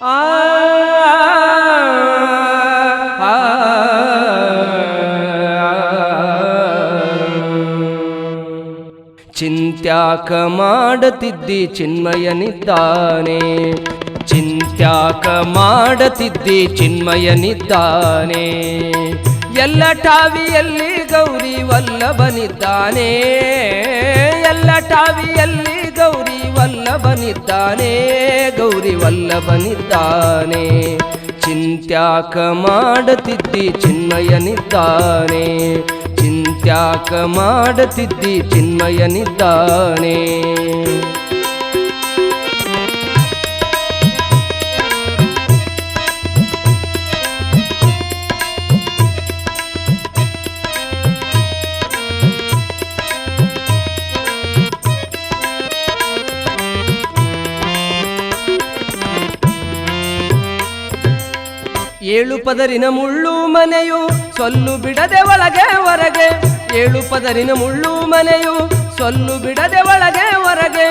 ಆ ಚಿಂತ್ಯಾಕ ಮಾಡತಿದ್ದಿ ಚಿನ್ಮಯನಿದ್ದಾನೆ, ಚಿಂತ್ಯಾಕ ಮಾಡತಿದ್ದಿ ಚಿನ್ಮಯನಿದ್ದಾನೆ. ಎಲ್ಲ ಠಾವಿಯಲ್ಲಿ ಗೌರಿ ವಲ್ಲಭನಿದ್ದಾನೆ, ಎಲ್ಲ ಠಾವಿಯಲ್ಲಿ ಗೌರಿ ವಲ್ಲಭನಿದ್ದಾನೆ, ಗೌರಿ ವಲ್ಲಭನಿದ್ದಾನೆ. ಚಿಂತ್ಯಾಕ ಮಾಡತಿದ್ದಿ ಚಿನ್ಮಯನಿದ್ದಾನೆ, ಚಿಂತ್ಯಾಕ ಮಾಡತಿದ್ದಿ ಚಿನ್ಮಯನಿದ್ದಾನೆ. ಏಳು ಪದರಿನ ಮುಳ್ಳು ಮನೆಯು ಸೊಲ್ಲು ಬಿಡದೆ ಒಳಗೆ ಹೊರಗೆ, ಏಳು ಪದರಿನ ಮುಳ್ಳು ಮನೆಯು ಸೊಲ್ಲು ಬಿಡದೆ ಒಳಗೆ ಹೊರಗೆ.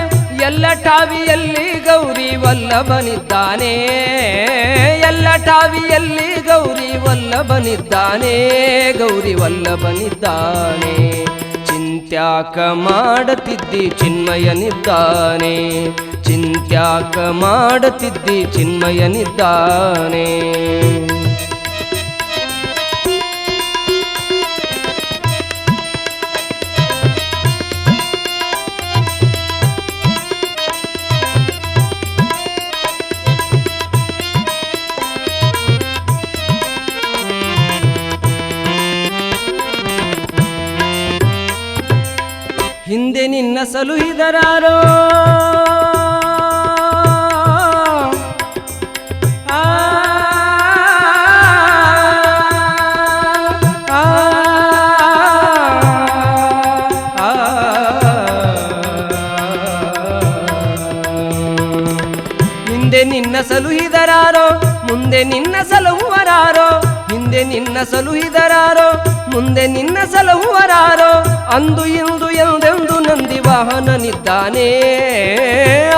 ಎಲ್ಲ ಠಾವಿಯಲ್ಲಿ ಗೌರಿ ವಲ್ಲಭನಿದ್ದಾನೆ, ಎಲ್ಲ ಠಾವಿಯಲ್ಲಿ ಗೌರಿ ವಲ್ಲಭನಿದ್ದಾನೆ, ಗೌರಿ ವಲ್ಲಭನಿದ್ದಾನೆ. ಚಿಂತ್ಯಾಕ ಮಾಡತಿದ್ದಿ ಚಿನ್ಮಯನಿದ್ದಾನೆ, ಚಿಂತ್ಯಾಕ ಮಾಡತಿದ್ದಿ ಚಿನ್ಮಯನಿದ್ದಾನೆ. ಹಿಂದೆ ನಿನ್ನ ಸಲುಹಿದರಾರೋ, ಹಿಂದೆ ನಿನ್ನ ಸಲುಹಿದರಾರೋ, ಮುಂದೆ ನಿನ್ನ ಸಲಹುವರಾರೋ, ಹಿಂದೆ ನಿನ್ನ ಸಲುಹಿದರಾರೋ, ಮುಂದೆ ನಿನ್ನ ಸಲಹುವರಾರೋ. ಅಂದು ಇಂದು ಎಂದೆಂದು ನಂದಿ ವಾಹನನಿದ್ದಾನೆ,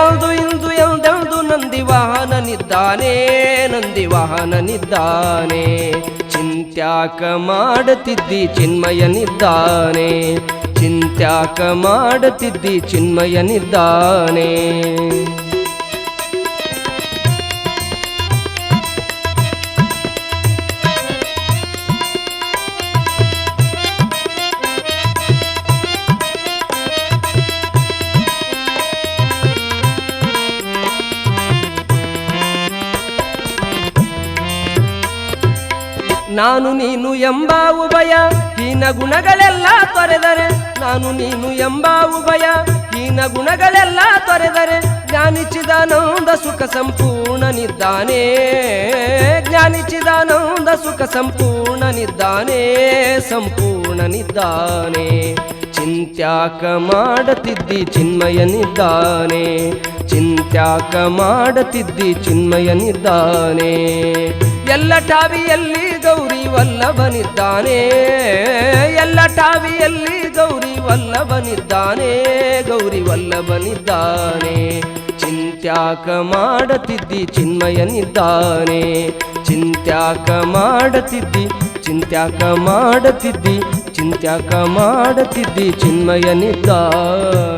ಅಂದು ಇಂದು ಎಂದೆಂದು ನಂದಿ ವಾಹನನಿದ್ದಾನೆ, ನಂದಿ ವಾಹನನಿದ್ದಾನೆ. ಚಿಂತ್ಯಾಕ ಮಾಡತಿದ್ದಿ ಚಿನ್ಮಯನಿದ್ದಾನೆ, ಚಿಂತ್ಯಾಕ ಮಾಡತಿದ್ದಿ ಚಿನ್ಮಯನಿದ್ದಾನೆ. ನಾನು ನೀನು ಎಂಬ ಉಭಯ ಹೀನ ಗುಣಗಳೆಲ್ಲ ತೊರೆದರೆ, ನಾನು ನೀನು ಎಂಬ ಉಭಯ ಹೀನ ಗುಣಗಳೆಲ್ಲ ತೊರೆದರೆ. ಜ್ಞಾನಿಚಿದಾನಂದ ಸುಖ ಸಂಪೂರ್ಣನಿದ್ದಾನೆ, ಜ್ಞಾನಿಚಿದಾನಂದ ಸುಖ ಸಂಪೂರ್ಣನಿದ್ದಾನೆ, ಸಂಪೂರ್ಣನಿದ್ದಾನೆ. ಚಿಂತ್ಯಾಕ ಮಾಡತಿದ್ದಿ ಚಿನ್ಮಯನಿದ್ದಾನೆ, ಚಿಂತ್ಯಾಕ ಮಾಡತಿದ್ದಿ ಚಿನ್ಮಯನಿದ್ದಾನೆ. ಎಲ್ಲ ಠಾವಿಯಲ್ಲಿ ಗೌರಿ ವಲ್ಲಭನಿದ್ದಾನೆ, ಎಲ್ಲ ಠಾವಿಯಲ್ಲಿ ಗೌರಿ ವಲ್ಲಭನಿದ್ದಾನೆ, ಗೌರಿ ವಲ್ಲಭನಿದ್ದಾನೆ. ಚಿಂತ್ಯಾಕ ಮಾಡತಿದ್ದಿ ಚಿನ್ಮಯನಿದ್ದಾನೆ, ಚಿಂತ್ಯಾಕ ಮಾಡತಿದ್ದಿ, ಚಿಂತ್ಯಾಕ ಮಾಡತಿದ್ದಿ, ಚಿಂತ್ಯಾಕ ಮಾಡತಿದ್ದಿ ಚಿನ್ಮಯನಿದ್ದಾನೆ.